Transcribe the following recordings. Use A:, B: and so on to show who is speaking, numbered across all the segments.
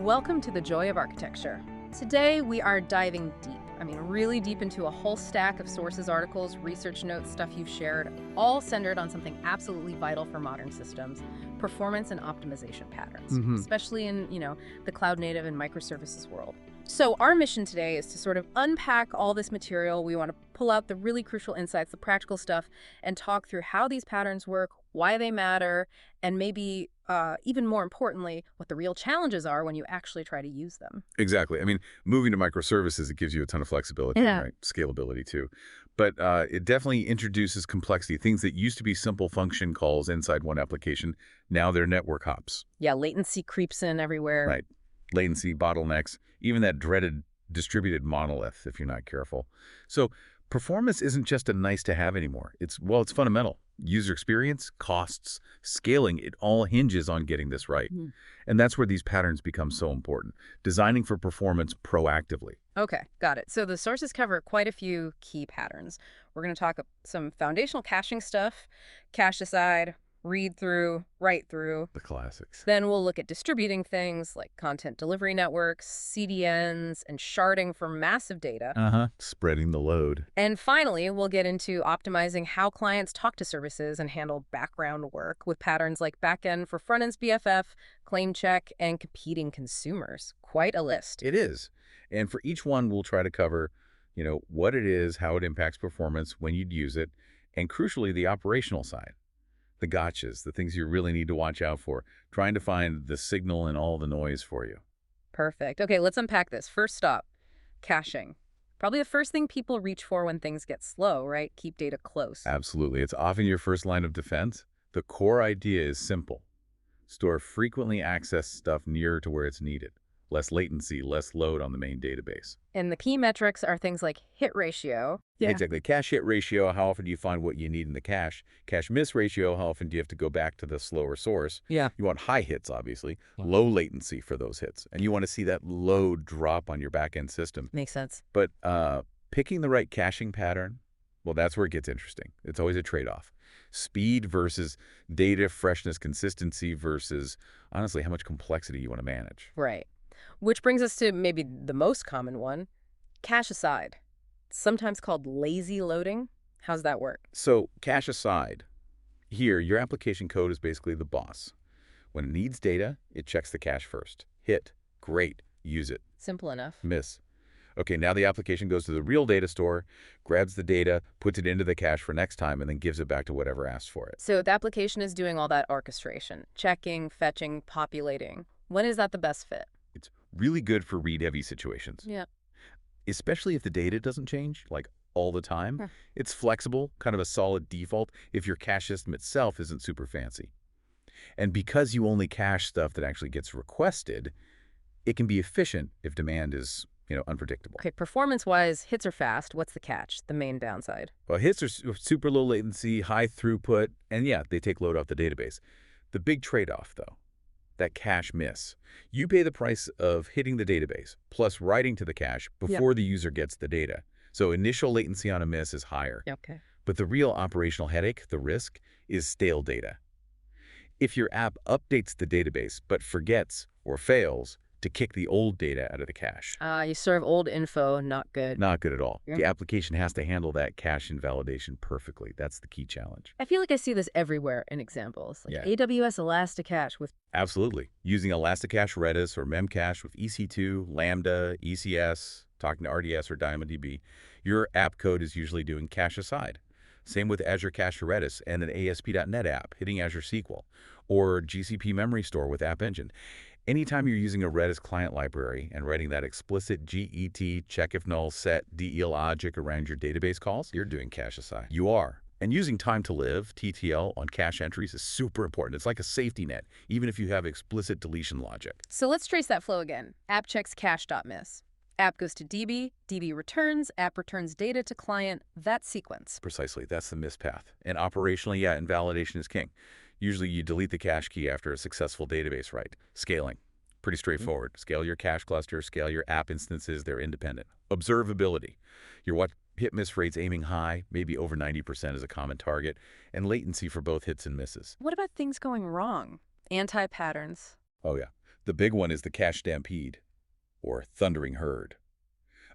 A: Welcome to the Joy of Architecture. Today we are diving deep. Really deep into a whole stack of sources, articles, research notes, stuff you've shared, all centered on something absolutely vital for modern systems, performance and optimization patterns, especially in, the cloud native and microservices world. So our mission today is to sort of unpack all this material. We want to pull out the really crucial insights, the practical stuff, and talk through how these patterns work, why they matter, and maybe even more importantly, what the real challenges are when you actually try to use them.
B: Exactly. Moving to microservices, it gives you a ton of flexibility, right? Scalability too. But it definitely introduces complexity. Things that used to be simple function calls inside one application, now they're network hops.
A: Yeah, latency creeps in everywhere.
B: Right. Latency, bottlenecks, even that dreaded distributed monolith if you're not careful. So performance isn't just a nice to have anymore. It's fundamental. User experience, costs, scaling, it all hinges on getting this right. And that's where these patterns become so important. Designing for performance proactively.
A: Okay, got it. So the sources cover quite a few key patterns. We're going to talk some foundational caching stuff, cache aside, read through, write through.
B: The classics.
A: Then we'll look at distributing things like content delivery networks, CDNs, and sharding for massive data.
B: Spreading the load.
A: And finally, we'll get into optimizing how clients talk to services and handle background work with patterns like Backend for Frontend's BFF, claim check, and competing consumers. Quite a list.
B: It is. And for each one, we'll try to cover, what it is, how it impacts performance, when you'd use it, and crucially, the operational side. The gotchas, the things you really need to watch out for, trying to find the signal in all the noise for you.
A: Perfect. Okay, let's unpack this. First stop, caching. Probably the first thing people reach for when things get slow, right? Keep data close.
B: Absolutely. It's often your first line of defense. The core idea is simple. Store frequently accessed stuff nearer to where it's needed. Less latency, less load on the main database.
A: And the key metrics are things like hit ratio.
B: Exactly. Cache hit ratio, how often do you find what you need in the cache? Cache miss ratio, how often do you have to go back to the slower source? You want high hits, obviously. Low latency for those hits. And you want to see that load drop on your back-end system.
A: Makes sense.
B: But picking the right caching pattern, well, that's where it gets interesting. It's always a trade-off. Speed versus data freshness, consistency versus, honestly, how much complexity you want to manage.
A: Right. Which brings us to maybe the most common one, cache aside. Sometimes called lazy loading. How's that work?
B: So cache aside, here, your application code is basically the boss. When it needs data, it checks the cache first. Hit, great, use it.
A: Simple enough.
B: Miss. Okay, now the application goes to the real data store, grabs the data, puts it into the cache for next time, and then gives it back to whatever asked for it.
A: So the application is doing all that orchestration, checking, fetching, populating. When is that the best fit?
B: It's really good for read-heavy situations.
A: Yeah.
B: Especially if the data doesn't change, like all the time. It's flexible, kind of a solid default if your cache system itself isn't super fancy. And because you only cache stuff that actually gets requested, it can be efficient if demand is, unpredictable.
A: Okay, performance-wise, hits are fast. What's the catch, the main downside?
B: Well, hits are super low latency, high throughput, and yeah, they take load off the database. The big trade-off, though, that cache miss. You pay the price of hitting the database, plus writing to the cache before the user gets the data. So initial latency on a miss is higher.
A: Okay.
B: But the real operational headache, the risk, is stale data. If your app updates the database but forgets or fails to kick the old data out of the cache.
A: You serve old info, not good.
B: Not good at all. The application has to handle that cache invalidation perfectly. That's the key challenge.
A: I feel like I see this everywhere in examples, like AWS Elasticache with...
B: Absolutely. Using Elasticache Redis or Memcache with EC2, Lambda, ECS, talking to RDS or DynamoDB, your app code is usually doing cache aside. Same with Azure Cache to Redis and an ASP.NET app hitting Azure SQL, or GCP Memory Store with App Engine. Anytime you're using a Redis client library and writing that explicit GET, check if null, set, DE logic around your database calls, you're doing cache aside. You are. And using time to live, TTL, on cache entries is super important. It's like a safety net, even if you have explicit deletion logic.
A: So let's trace that flow again. App checks cache.miss. App goes to DB, DB returns, app returns data to client, that sequence.
B: Precisely, that's the miss path. And operationally, invalidation is king. Usually you delete the cache key after a successful database write. Scaling, pretty straightforward. Scale your cache cluster, scale your app instances, they're independent. Observability, your hit-miss rates aiming high, maybe over 90% is a common target, and latency for both hits and misses.
A: What about things going wrong? Anti-patterns?
B: Oh yeah, The big one is the cache stampede, or thundering herd.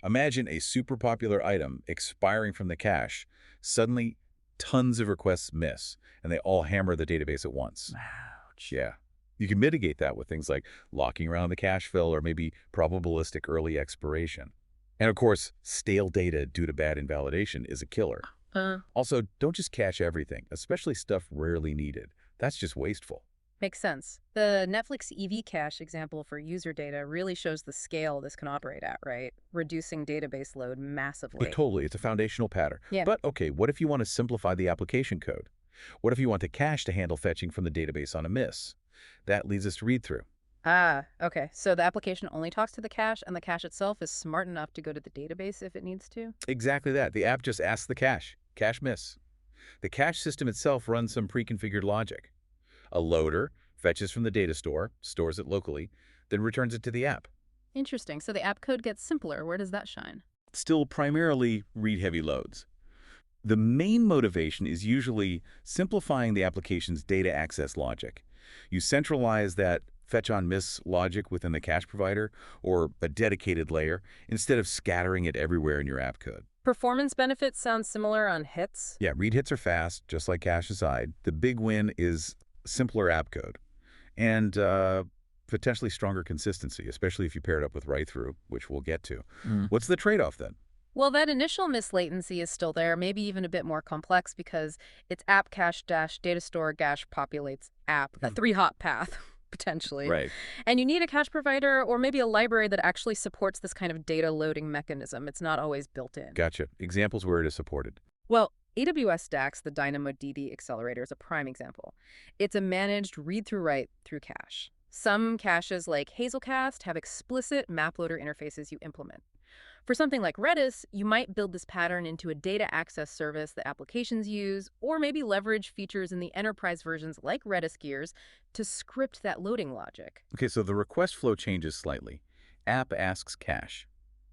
B: Imagine a super popular item expiring from the cache. Suddenly, tons of requests miss, and they all hammer the database at once.
C: Ouch.
B: Yeah. You can mitigate that with things like locking around the cache fill or maybe probabilistic early expiration. And of course, stale data due to bad invalidation is a killer. Also, don't just cache everything, especially stuff rarely needed. That's just wasteful.
A: Makes sense. The Netflix EV cache example for user data really shows the scale this can operate at, right? Reducing database load massively.
B: Totally, it's a foundational pattern.
A: Yeah.
B: But okay, what if you want to simplify the application code? What if you want the cache to handle fetching from the database on a miss? That leads us to read-through.
A: Okay. So the application only talks to the cache, and the cache itself is smart enough to go to the database if it needs to?
B: Exactly that. The app just asks the cache miss. The cache system itself runs some pre-configured logic. A loader fetches from the data store, stores it locally, then returns it to the app.
A: Interesting. So the app code gets simpler. Where does that shine?
B: Still primarily read-heavy loads. The main motivation is usually simplifying the application's data access logic. You centralize that fetch-on-miss logic within the cache provider or a dedicated layer instead of scattering it everywhere in your app code.
A: Performance benefits sound similar on hits.
B: Yeah, read hits are fast, just like cache aside. The big win is simpler app code and potentially stronger consistency, especially if you pair it up with write-through, which we'll get to. What's the trade-off then?
A: Well, that initial miss latency is still there, maybe even a bit more complex because it's app cache dash data store dash populates app, a three-hop path, potentially.
B: Right.
A: And you need a cache provider or maybe a library that actually supports this kind of data loading mechanism. It's not always built in.
B: Gotcha. Examples where it is supported.
A: Well, AWS Stacks, the DynamoDB accelerator, is a prime example. It's a managed read-through write through cache. Some caches like Hazelcast have explicit map loader interfaces you implement. For something like Redis, you might build this pattern into a data access service that applications use, or maybe leverage features in the enterprise versions like Redis Gears to script that loading logic.
B: Okay, so the request flow changes slightly. App asks cache.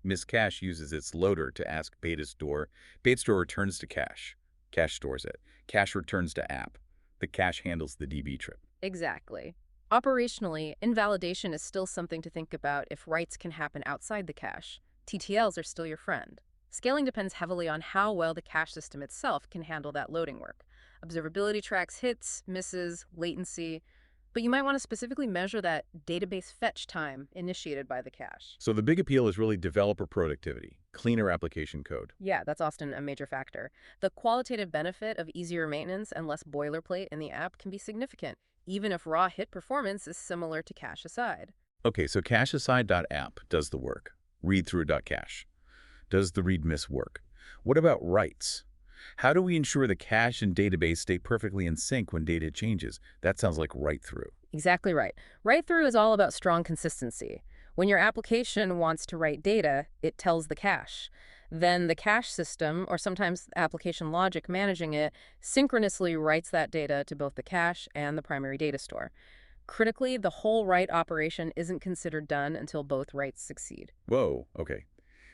B: Miss Cache uses its loader to ask beta store. Beta store returns to cache. Cache stores it. Cache returns to app. The cache handles the DB trip.
A: Exactly. Operationally, invalidation is still something to think about if writes can happen outside the cache. TTLs are still your friend. Scaling depends heavily on how well the cache system itself can handle that loading work. Observability tracks hits, misses, latency, but you might want to specifically measure that database fetch time initiated by the cache.
B: So the big appeal is really developer productivity, cleaner application code.
A: Yeah, that's often a major factor. The qualitative benefit of easier maintenance and less boilerplate in the app can be significant, even if raw hit performance is similar to cache aside.
B: Okay, so cacheaside.app does the work. Readthrough.cache. Does the read miss work? What about writes? How do we ensure the cache and database stay perfectly in sync when data changes? That sounds like write-through.
A: Exactly right. Write-through is all about strong consistency. When your application wants to write data, it tells the cache. Then the cache system, or sometimes application logic managing it, synchronously writes that data to both the cache and the primary data store. Critically, the whole write operation isn't considered done until both writes succeed.
B: Whoa, okay.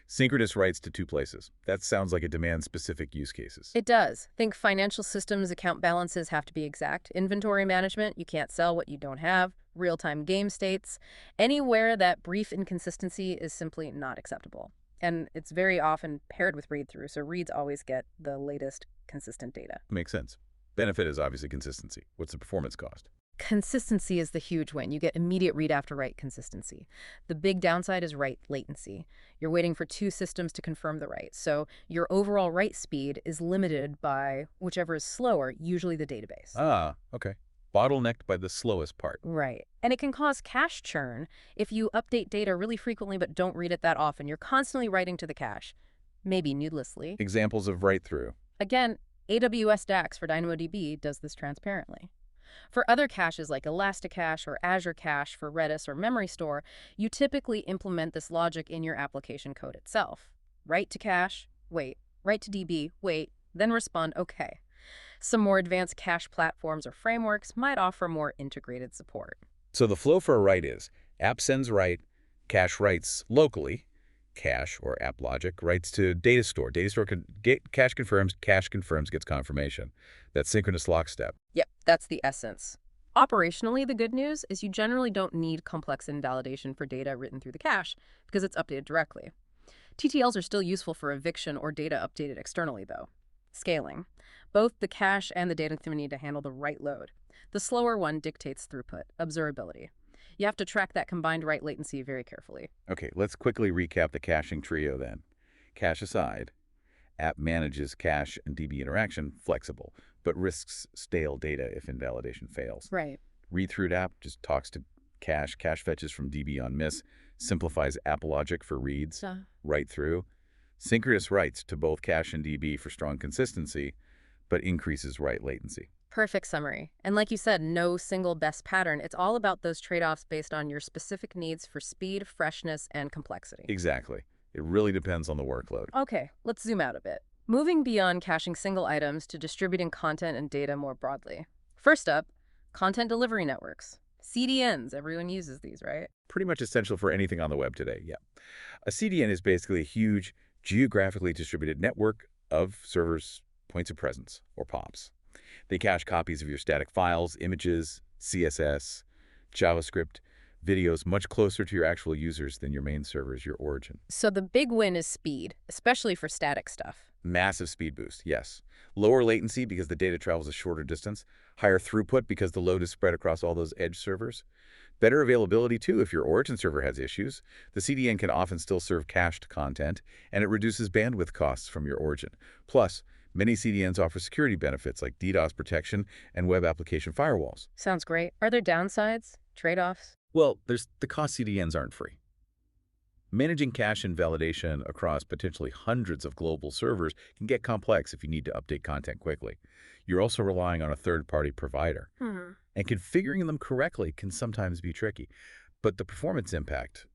B: Synchronous writes to two places. That sounds like it demands specific use cases.
A: It does. Think financial systems, account balances have to be exact. Inventory management, you can't sell what you don't have. Real-time game states. Anywhere that brief inconsistency is simply not acceptable. And it's very often paired with read-through, so reads always get the latest consistent data.
B: Makes sense. Benefit is obviously consistency. What's the performance cost?
A: Consistency is the huge win. You get immediate read after write consistency. The big downside is write latency. You're waiting for two systems to confirm the write, so your overall write speed is limited by whichever is slower, usually the database.
B: Ah, okay. Bottlenecked by the slowest part.
A: Right. And it can cause cache churn if you update data really frequently but don't read it that often. You're constantly writing to the cache, maybe needlessly.
B: Examples of write-through.
A: Again, AWS DAX for DynamoDB does this transparently. For other caches like Elasticache or Azure Cache for Redis or Memory Store, you typically implement this logic in your application code itself. Write to cache, wait. Write to DB, wait. Then respond, OK. Some more advanced cache platforms or frameworks might offer more integrated support.
B: So the flow for a write is app sends write, cache writes locally, cache or app logic writes to data store. Data store can get cache confirms, gets confirmation. That's synchronous lockstep.
A: Yep, that's the essence. Operationally, the good news is you generally don't need complex invalidation for data written through the cache because it's updated directly. TTLs are still useful for eviction or data updated externally, though. Scaling. Both the cache and the data need to handle the right load. The slower one dictates throughput, observability. You have to track that combined write latency very carefully.
B: Okay, let's quickly recap the caching trio then. Cache aside, app manages cache and DB interaction flexible, but risks stale data if invalidation fails.
A: Right.
B: Read-through app just talks to cache fetches from DB on miss, simplifies app logic for reads, write through. Synchronous writes to both cache and DB for strong consistency, but increases write latency.
A: Perfect summary. And like you said, no single best pattern. It's all about those trade-offs based on your specific needs for speed, freshness, and complexity.
B: Exactly. It really depends on the workload.
A: Okay, let's zoom out a bit. Moving beyond caching single items to distributing content and data more broadly. First up, content delivery networks. CDNs, everyone uses these, right?
B: Pretty much essential for anything on the web today, yeah. A CDN is basically a huge, geographically distributed network of servers' points of presence, or POPs. They cache copies of your static files, images, CSS, JavaScript, videos much closer to your actual users than your main servers, your origin.
A: So the big win is speed, especially for static stuff.
B: Massive speed boost, yes. Lower latency because the data travels a shorter distance. Higher throughput because the load is spread across all those edge servers. Better availability, too, if your origin server has issues. The CDN can often still serve cached content, and it reduces bandwidth costs from your origin. Plus, many CDNs offer security benefits like DDoS protection and web application firewalls.
A: Sounds great. Are there downsides? Trade-offs?
B: Well, the cost CDNs aren't free. Managing cache invalidation across potentially hundreds of global servers can get complex if you need to update content quickly. You're also relying on a third-party provider. And configuring them correctly can sometimes be tricky. But the performance impact,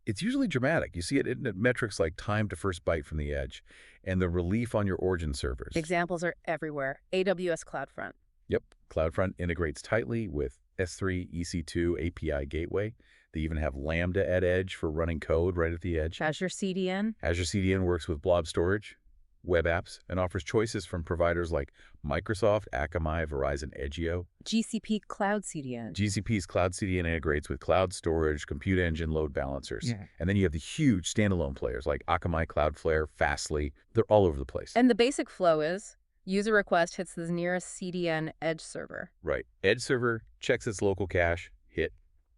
B: it's usually dramatic. You see it in metrics like time to first byte from the edge and the relief on your origin servers.
A: Examples are everywhere. AWS CloudFront.
B: Yep, CloudFront integrates tightly with S3 EC2 API gateway. They even have Lambda at edge for running code right at the edge.
A: Azure CDN.
B: Azure CDN works with blob storage, web apps, and offers choices from providers like Microsoft, Akamai, Verizon, Edgio.
A: GCP Cloud CDN.
B: GCP's Cloud CDN integrates with cloud storage, compute engine, load balancers. And then you have the huge standalone players like Akamai, Cloudflare, Fastly. They're all over the place.
A: And the basic flow is user request hits the nearest CDN edge server.
B: Right. Edge server checks its local cache, hit,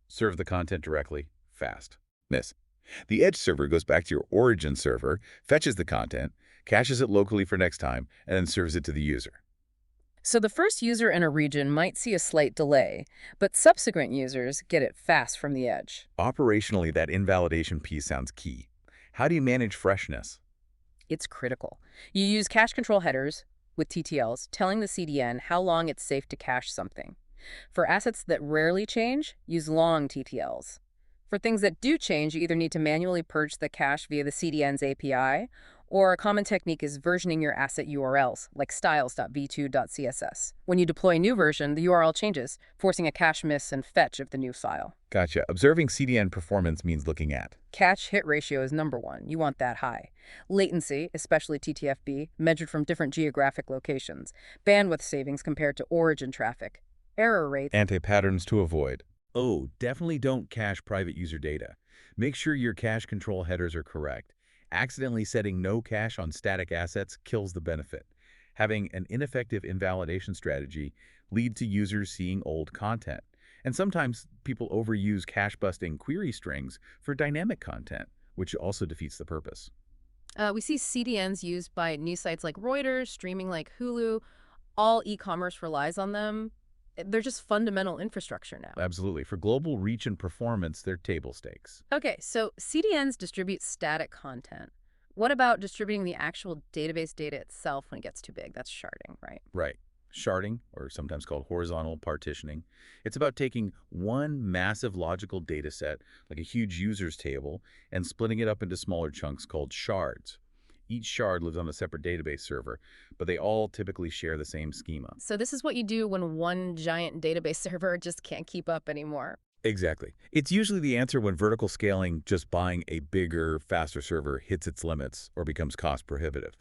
B: serve the content directly, fast. Miss. The edge server goes back to your origin server, fetches the content, caches it locally for next time, and then serves it to the user.
A: So the first user in a region might see a slight delay, but subsequent users get it fast from the edge.
B: Operationally, that invalidation piece sounds key. How do you manage freshness?
A: It's critical. You use cache control headers with TTLs, telling the CDN how long it's safe to cache something. For assets that rarely change, use long TTLs. For things that do change, you either need to manually purge the cache via the CDN's API, or a common technique is versioning your asset URLs, like styles.v2.css. When you deploy a new version, the URL changes, forcing a cache miss and fetch of the new file.
B: Gotcha. Observing CDN performance means looking at
A: Cache hit ratio is number one. You want that high. Latency, especially TTFB, measured from different geographic locations. Bandwidth savings compared to origin traffic. Error rates.
B: Anti-patterns to avoid. Oh, definitely don't cache private user data. Make sure your cache control headers are correct. Accidentally setting no cache on static assets kills the benefit. Having an ineffective invalidation strategy leads to users seeing old content. And sometimes people overuse cache-busting query strings for dynamic content, which also defeats the purpose.
A: We see CDNs used by news sites like Reuters, streaming like Hulu. All e-commerce relies on them. They're just fundamental infrastructure now.
B: Absolutely. For global reach and performance, they're table stakes.
A: Okay, so CDNs distribute static content. What about distributing the actual database data itself when it gets too big? That's sharding, right?
B: Right. Sharding, or sometimes called horizontal partitioning, it's about taking one massive logical data set, like a huge users table, and splitting it up into smaller chunks called shards. Each shard lives on a separate database server, but they all typically share the same schema.
A: So this is what you do when one giant database server just can't keep up anymore.
B: Exactly. It's usually the answer when vertical scaling, just buying a bigger, faster server, hits its limits or becomes cost prohibitive.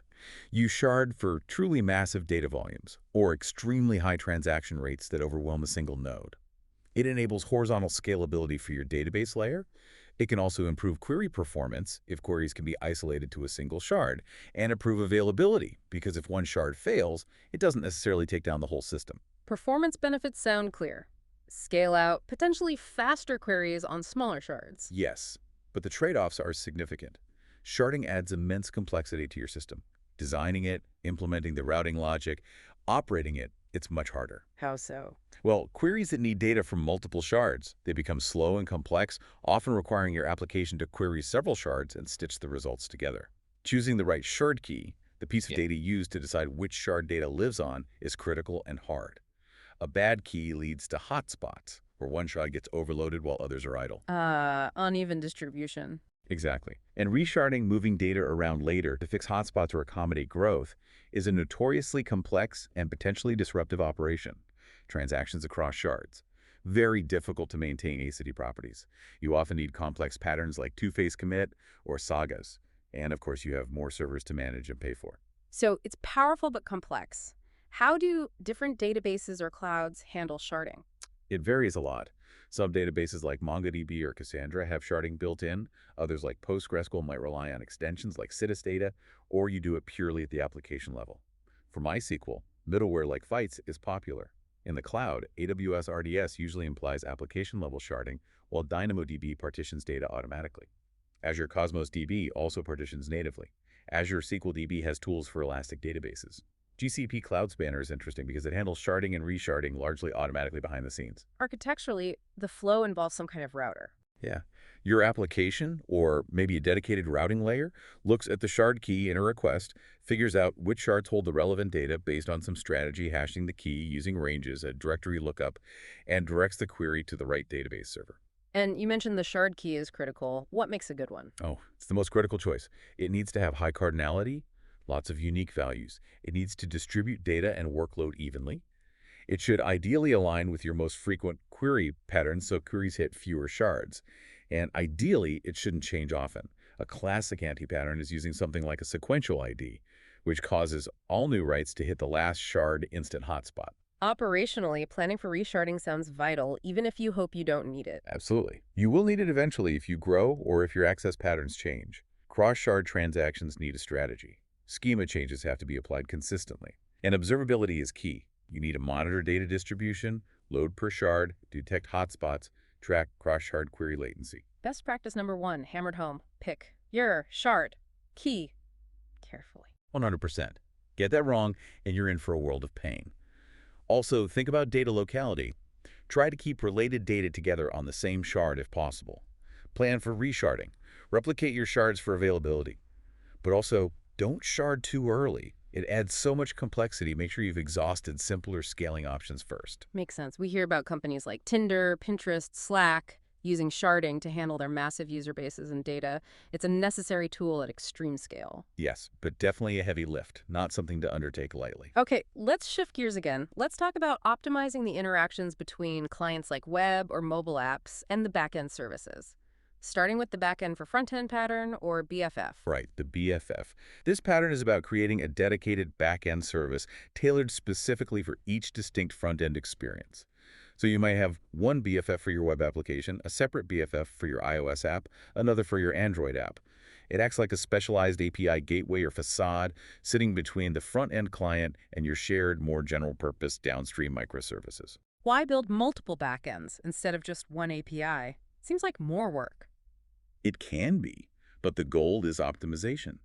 B: You shard for truly massive data volumes or extremely high transaction rates that overwhelm a single node. It enables horizontal scalability for your database layer. It can also improve query performance if queries can be isolated to a single shard, and improve availability because if one shard fails, it doesn't necessarily take down the whole system.
A: Performance benefits sound clear. Scale out, potentially faster queries on smaller shards.
B: Yes, but the trade-offs are significant. Sharding adds immense complexity to your system. Designing it, implementing the routing logic, operating it, it's much harder.
A: How so?
B: Well, queries that need data from multiple shards, they become slow and complex, often requiring your application to query several shards and stitch the results together. Choosing the right shard key, the piece of data used to decide which shard data lives on, is critical and hard. A bad key leads to hotspots, where one shard gets overloaded while others are idle.
A: Uneven distribution.
B: Exactly. And resharding, moving data around later to fix hotspots or accommodate growth, is a notoriously complex and potentially disruptive operation. Transactions across shards. Very difficult to maintain asynchronous properties. You often need complex patterns like two-phase commit or sagas. And of course, you have more servers to manage and pay for.
A: So it's powerful but complex. How do different databases or clouds handle sharding?
B: It varies a lot. Some databases like MongoDB or Cassandra have sharding built in. Others like PostgreSQL might rely on extensions like Citus data, or you do it purely at the application level. For MySQL, middleware like Fights is popular. In the cloud, AWS RDS usually implies application-level sharding, while DynamoDB partitions data automatically. Azure Cosmos DB also partitions natively. Azure SQL DB has tools for elastic databases. GCP Cloud Spanner is interesting because it handles sharding and resharding largely automatically behind the scenes.
A: Architecturally, the flow involves some kind of router.
B: Yeah. Your application, or maybe a dedicated routing layer, looks at the shard key in a request, figures out which shards hold the relevant data based on some strategy, hashing the key using ranges, a directory lookup, and directs the query to the right database server.
A: And you mentioned the shard key is critical. What makes a good one?
B: Oh, it's the most critical choice. It needs to have high cardinality, lots of unique values. It needs to distribute data and workload evenly. It should ideally align with your most frequent query patterns so queries hit fewer shards. And ideally, it shouldn't change often. A classic anti-pattern is using something like a sequential ID, which causes all new writes to hit the last shard instant hotspot.
A: Operationally, planning for resharding sounds vital, even if you hope you don't need it.
B: Absolutely. You will need it eventually if you grow or if your access patterns change. Cross-shard transactions need a strategy. Schema changes have to be applied consistently. And observability is key. You need to monitor data distribution, load per shard, detect hotspots, track cross-shard query latency.
A: Best practice number 1, hammered home. Pick your shard key carefully.
B: 100%. Get that wrong, and you're in for a world of pain. Also, think about data locality. Try to keep related data together on the same shard if possible. Plan for resharding. Replicate your shards for availability. But also, don't shard too early. It adds so much complexity. Make sure you've exhausted simpler scaling options first.
A: Makes sense. We hear about companies like Tinder, Pinterest, Slack using sharding to handle their massive user bases and data. It's a necessary tool at extreme scale.
B: Yes, but definitely a heavy lift, not something to undertake lightly.
A: Okay, let's shift gears again. Let's talk about optimizing the interactions between clients like web or mobile apps and the backend services. Starting with the backend for Frontend pattern, or BFF.
B: Right, the BFF. This pattern is about creating a dedicated back-end service tailored specifically for each distinct front-end experience. So you might have one BFF for your web application, a separate BFF for your iOS app, another for your Android app. It acts like a specialized API gateway or facade sitting between the front-end client and your shared, more general-purpose downstream microservices.
A: Why build multiple backends instead of just one API? Seems like more work.
B: It can be, but the goal is optimization.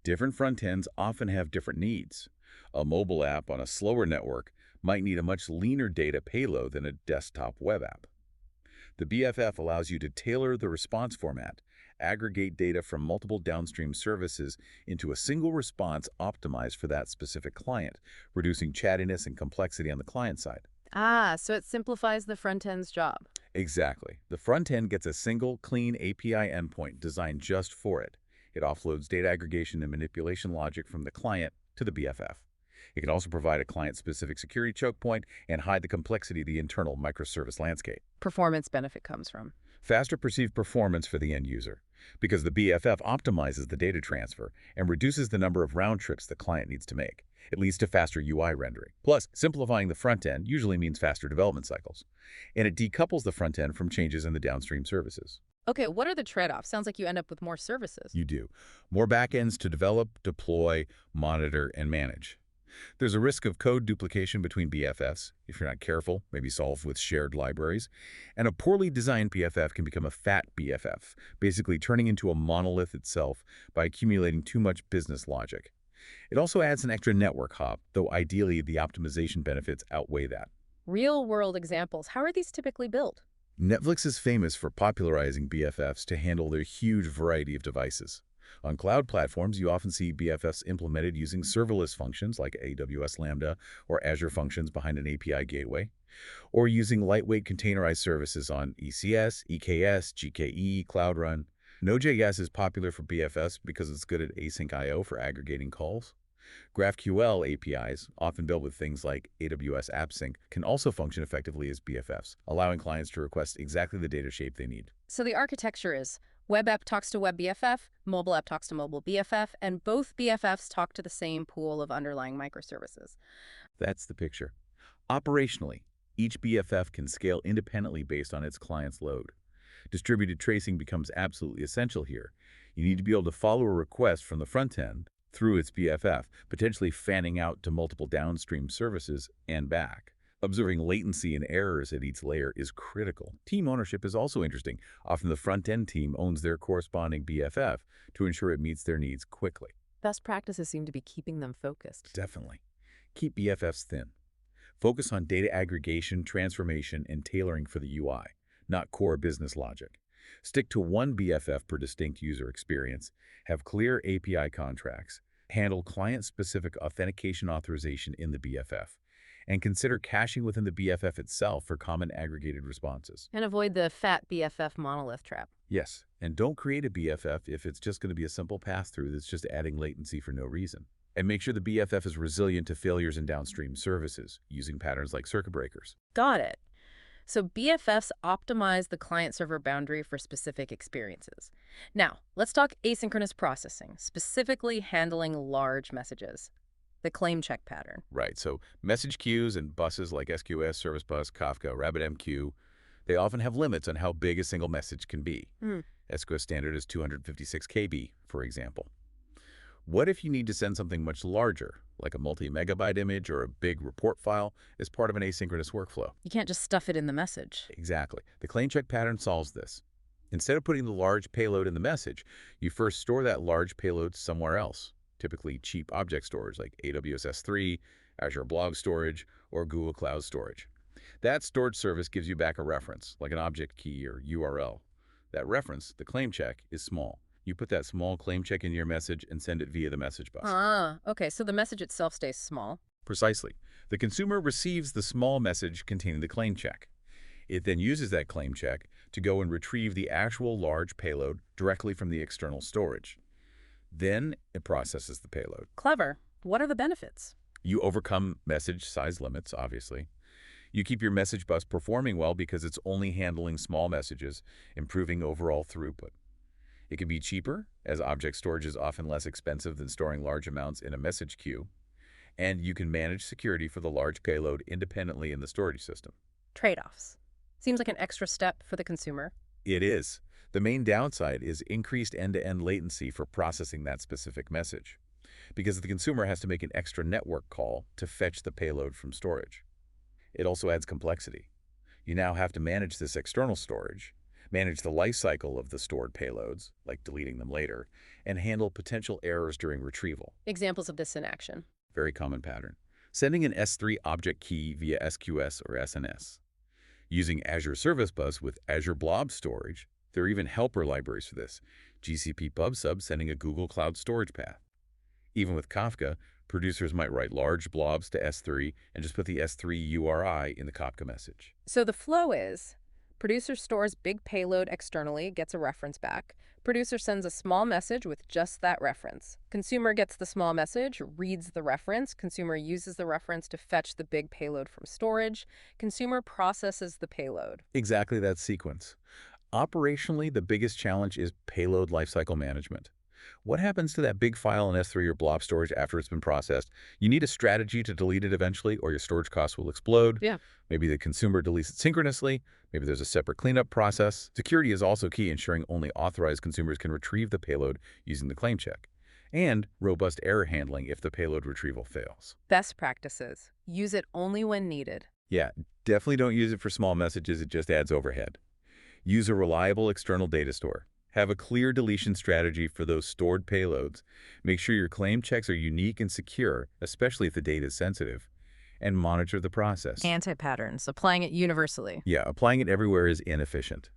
B: Different front ends often have different needs. A mobile app on a slower network might need a much leaner data payload than a desktop web app. The BFF allows you to tailor the response format, aggregate data from multiple downstream services into a single response optimized for that specific client, reducing chattiness and complexity on the client side.
A: So it simplifies the front end's job.
B: Exactly. The front end gets a single, clean API endpoint designed just for it. It offloads data aggregation and manipulation logic from the client to the BFF. It can also provide a client-specific security choke point and hide the complexity of the internal microservice landscape.
A: Performance benefit comes from.
B: Faster perceived performance for the end user, because the BFF optimizes the data transfer and reduces the number of round trips the client needs to make. It leads to faster UI rendering. Plus, simplifying the front end usually means faster development cycles, and it decouples the front end from changes in the downstream services.
A: Okay, what are the trade-offs? Sounds like you end up with more services.
B: You do. More backends to develop, deploy, monitor, and manage. There's a risk of code duplication between BFFs, if you're not careful, maybe solved with shared libraries. And a poorly designed BFF can become a fat BFF, basically turning into a monolith itself by accumulating too much business logic. It also adds an extra network hop, though ideally the optimization benefits outweigh that.
A: Real-world examples. How are these typically built?
B: Netflix is famous for popularizing BFFs to handle their huge variety of devices. On cloud platforms, you often see BFFs implemented using serverless functions like AWS Lambda or Azure Functions behind an API gateway, or using lightweight containerized services on ECS, EKS, GKE, Cloud Run. Node.js is popular for BFFs because it's good at async I/O for aggregating calls. GraphQL APIs, often built with things like AWS AppSync, can also function effectively as BFFs, allowing clients to request exactly the data shape they need.
A: So the architecture is web app talks to web BFF, mobile app talks to mobile BFF, and both BFFs talk to the same pool of underlying microservices.
B: That's the picture. Operationally, each BFF can scale independently based on its client's load. Distributed tracing becomes absolutely essential here. You need to be able to follow a request from the front end through its BFF, potentially fanning out to multiple downstream services and back. Observing latency and errors at each layer is critical. Team ownership is also interesting. Often the front-end team owns their corresponding BFF to ensure it meets their needs quickly.
A: Best practices seem to be keeping them focused.
B: Definitely. Keep BFFs thin. Focus on data aggregation, transformation, and tailoring for the UI, not core business logic. Stick to one BFF per distinct user experience, have clear API contracts, handle client-specific authentication authorization in the BFF, and consider caching within the BFF itself for common aggregated responses.
A: And avoid the fat BFF monolith trap.
B: Yes, and don't create a BFF if it's just going to be a simple pass-through that's just adding latency for no reason. And make sure the BFF is resilient to failures in downstream services, using patterns like circuit breakers.
A: Got it. So BFFs optimize the client-server boundary for specific experiences. Now, let's talk asynchronous processing, specifically handling large messages. The claim check pattern.
B: Right, so message queues and buses like SQS, Service Bus, Kafka, RabbitMQ, they often have limits on how big a single message can be. SQS standard is 256 KB, for example. What if you need to send something much larger, like a multi-megabyte image or a big report file, as part of an asynchronous workflow?
A: You can't just stuff it in the message.
B: Exactly. The claim check pattern solves this. Instead of putting the large payload in the message, you first store that large payload somewhere else, typically cheap object storage like AWS S3, Azure Blob Storage, or Google Cloud Storage. That storage service gives you back a reference, like an object key or URL. That reference, the claim check, is small. You put that small claim check in your message and send it via the message bus.
A: Okay, so the message itself stays small.
B: Precisely. The consumer receives the small message containing the claim check. It then uses that claim check to go and retrieve the actual large payload directly from the external storage. Then it processes the payload.
A: Clever. What are the benefits?
B: You overcome message size limits, obviously. You keep your message bus performing well because it's only handling small messages, improving overall throughput. It can be cheaper, as object storage is often less expensive than storing large amounts in a message queue, and you can manage security for the large payload independently in the storage system.
A: Trade-offs. Seems like an extra step for the consumer.
B: It is. The main downside is increased end-to-end latency for processing that specific message, because the consumer has to make an extra network call to fetch the payload from storage. It also adds complexity. You now have to manage this external storage, manage the lifecycle of the stored payloads, like deleting them later, and handle potential errors during retrieval.
A: Examples of this in action.
B: Very common pattern. Sending an S3 object key via SQS or SNS. Using Azure Service Bus with Azure Blob Storage, there are even helper libraries for this. GCP PubSub sending a Google Cloud Storage path. Even with Kafka, producers might write large blobs to S3 and just put the S3 URI in the Kafka message.
A: So the flow is, producer stores big payload externally, gets a reference back. Producer sends a small message with just that reference. Consumer gets the small message, reads the reference. Consumer uses the reference to fetch the big payload from storage. Consumer processes the payload.
B: Exactly that sequence. Operationally, the biggest challenge is payload lifecycle management. What happens to that big file in S3 or blob storage after it's been processed? You need a strategy to delete it eventually, or your storage costs will explode.
A: Yeah.
B: Maybe the consumer deletes it synchronously. Maybe there's a separate cleanup process. Security is also key, ensuring only authorized consumers can retrieve the payload using the claim check. And robust error handling if the payload retrieval fails.
A: Best practices. Use it only when needed.
B: Yeah, definitely don't use it for small messages. It just adds overhead. Use a reliable external data store. Have a clear deletion strategy for those stored payloads. Make sure your claim checks are unique and secure, especially if the data is sensitive. And monitor the process.
A: Anti-patterns, applying it universally.
B: Yeah, applying it everywhere is inefficient.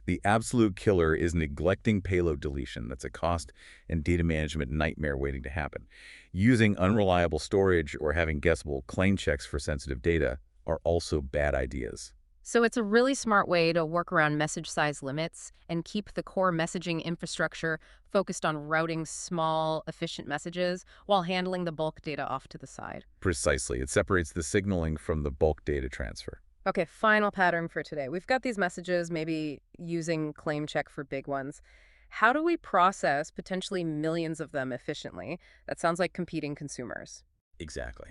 B: The absolute killer is neglecting payload deletion. That's a cost and data management nightmare waiting to happen. Using unreliable storage or having guessable claim checks for sensitive data are also bad ideas.
A: So it's a really smart way to work around message size limits and keep the core messaging infrastructure focused on routing small, efficient messages while handling the bulk data off to the side.
B: Precisely. It separates the signaling from the bulk data transfer.
A: Okay, final pattern for today. We've got these messages, maybe using claim check for big ones. How do we process potentially millions of them efficiently? That sounds like competing consumers.
B: Exactly.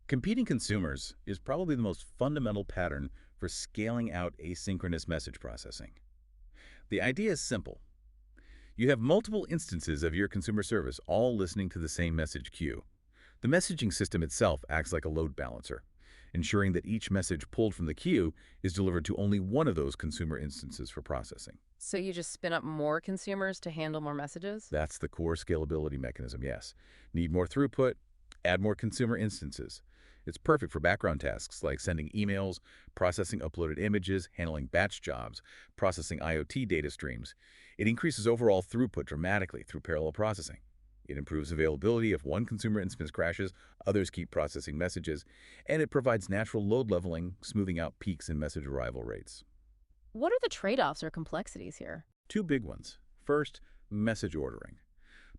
B: Competing consumers is probably the most fundamental pattern for scaling out asynchronous message processing. The idea is simple. You have multiple instances of your consumer service all listening to the same message queue. The messaging system itself acts like a load balancer, ensuring that each message pulled from the queue is delivered to only one of those consumer instances for processing.
A: So you just spin up more consumers to handle more messages?
B: That's the core scalability mechanism, yes. Need more throughput? Add more consumer instances. It's perfect for background tasks like sending emails, processing uploaded images, handling batch jobs, processing IoT data streams. It increases overall throughput dramatically through parallel processing. It improves availability if one consumer instance crashes, others keep processing messages, and it provides natural load leveling, smoothing out peaks in message arrival rates.
A: What are the trade-offs or complexities here?
B: Two big ones. First, message ordering.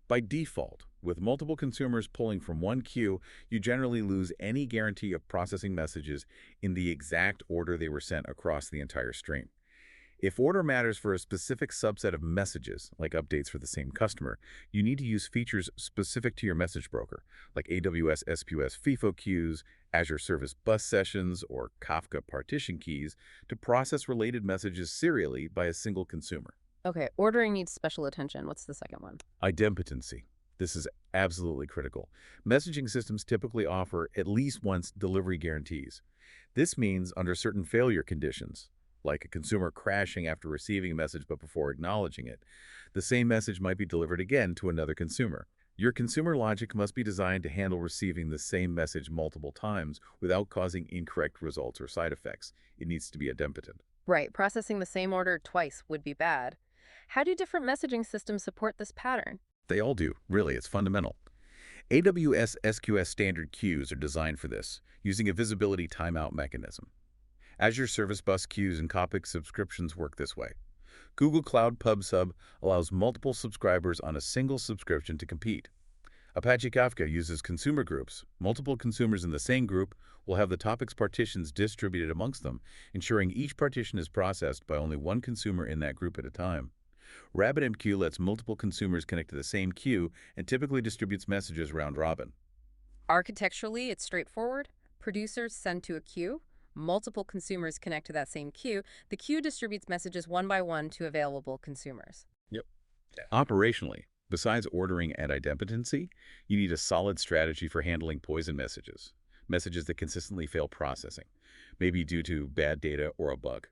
B: By default, with multiple consumers pulling from one queue, you generally lose any guarantee of processing messages in the exact order they were sent across the entire stream. If order matters for a specific subset of messages, like updates for the same customer, you need to use features specific to your message broker, like AWS SQS FIFO queues, Azure Service Bus sessions, or Kafka partition keys to process related messages serially by a single consumer.
A: Okay, ordering needs special attention. What's the second one?
B: Idempotency. This is absolutely critical. Messaging systems typically offer at least once delivery guarantees. This means under certain failure conditions, like a consumer crashing after receiving a message but before acknowledging it, the same message might be delivered again to another consumer. Your consumer logic must be designed to handle receiving the same message multiple times without causing incorrect results or side effects. It needs to be idempotent.
A: Right, processing the same order twice would be bad. How do different messaging systems support this pattern?
B: They all do, really, it's fundamental. AWS SQS standard queues are designed for this, using a visibility timeout mechanism. Azure Service Bus queues and Copic subscriptions work this way. Google Cloud PubSub allows multiple subscribers on a single subscription to compete. Apache Kafka uses consumer groups. Multiple consumers in the same group will have the topics partitions distributed amongst them, ensuring each partition is processed by only one consumer in that group at a time. RabbitMQ lets multiple consumers connect to the same queue and typically distributes messages round robin.
A: Architecturally, it's straightforward. Producers send to a queue. Multiple consumers connect to that same queue. The queue distributes messages one by one to available consumers.
B: Yep. Operationally, besides ordering and idempotency, you need a solid strategy for handling poison messages, messages that consistently fail processing, maybe due to bad data or a bug.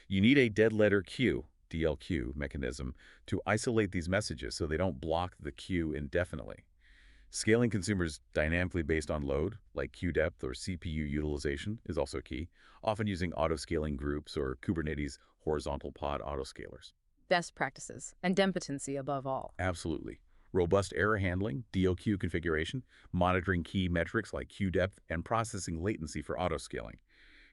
B: You need a dead letter queue, DLQ, mechanism to isolate these messages so they don't block the queue indefinitely. Scaling consumers dynamically based on load, like queue depth or CPU utilization, is also key, often using auto-scaling groups or Kubernetes horizontal pod autoscalers.
A: Best practices, and dempotency above all.
B: Absolutely. Robust error handling, DLQ configuration, monitoring key metrics like queue depth, and processing latency for autoscaling.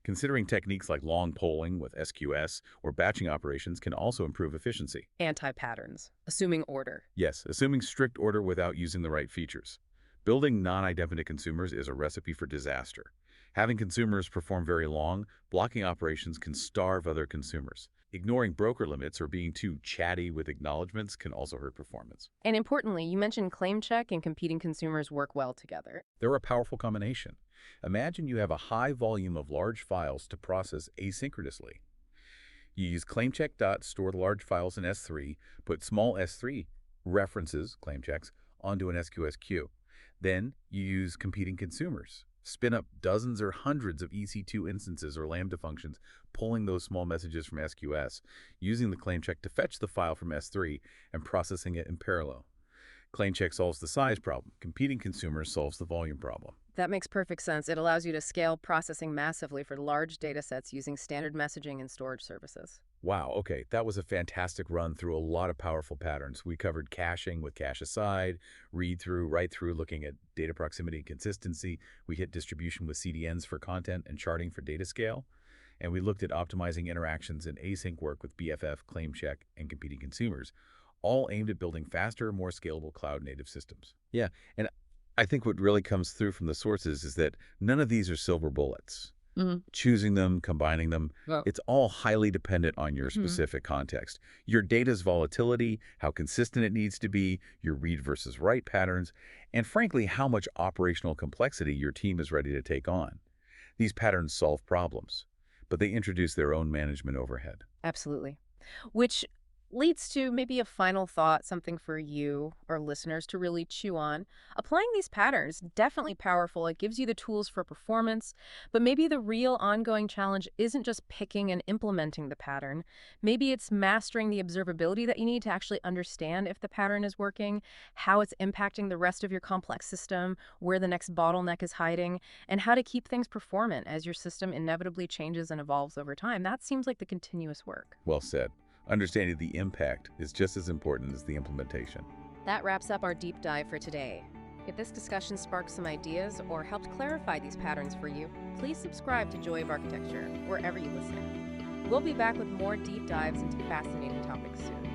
B: Considering techniques like long polling with SQS or batching operations can also improve efficiency.
A: Anti-patterns, assuming order.
B: Yes, assuming strict order without using the right features. Building non-idempotent consumers is a recipe for disaster. Having consumers perform very long, blocking operations can starve other consumers. Ignoring broker limits or being too chatty with acknowledgments can also hurt performance.
A: And importantly, you mentioned claim check and competing consumers work well together.
B: They're a powerful combination. Imagine you have a high volume of large files to process asynchronously. You use claimcheck. Store the large files in S3, put small S3 references, claim checks, onto an SQS queue. Then you use competing consumers. Spin up dozens or hundreds of EC2 instances or Lambda functions, pulling those small messages from SQS, using the claim check to fetch the file from S3 and processing it in parallel. Claim check solves the size problem. Competing consumers solves the volume problem.
A: That makes perfect sense. It allows you to scale processing massively for large data sets using standard messaging and storage services.
B: Wow, okay, that was a fantastic run through a lot of powerful patterns. We covered caching with cache aside, read through, write through, looking at data proximity and consistency. We hit distribution with CDNs for content and sharding for data scale. And we looked at optimizing interactions and async work with BFF, claim check, and competing consumers, all aimed at building faster, more scalable cloud-native systems. Yeah, and I think what really comes through from the sources is that none of these are silver bullets. Choosing them, combining them,
A: Well,
B: it's all highly dependent on your specific context. Your data's volatility, how consistent it needs to be, your read versus write patterns, and frankly, how much operational complexity your team is ready to take on. These patterns solve problems, but they introduce their own management overhead.
A: absolutely. Which leads to maybe a final thought, something for you or listeners to really chew on. Applying these patterns, definitely powerful. It gives you the tools for performance, but maybe the real ongoing challenge isn't just picking and implementing the pattern. Maybe it's mastering the observability that you need to actually understand if the pattern is working, how it's impacting the rest of your complex system, where the next bottleneck is hiding, and how to keep things performant as your system inevitably changes and evolves over time. That seems like the continuous work.
B: Well said. Understanding the impact is just as important as the implementation.
A: That wraps up our deep dive for today. If this discussion sparked some ideas or helped clarify these patterns for you, please subscribe to Joy of Architecture wherever you listen. We'll be back with more deep dives into fascinating topics soon.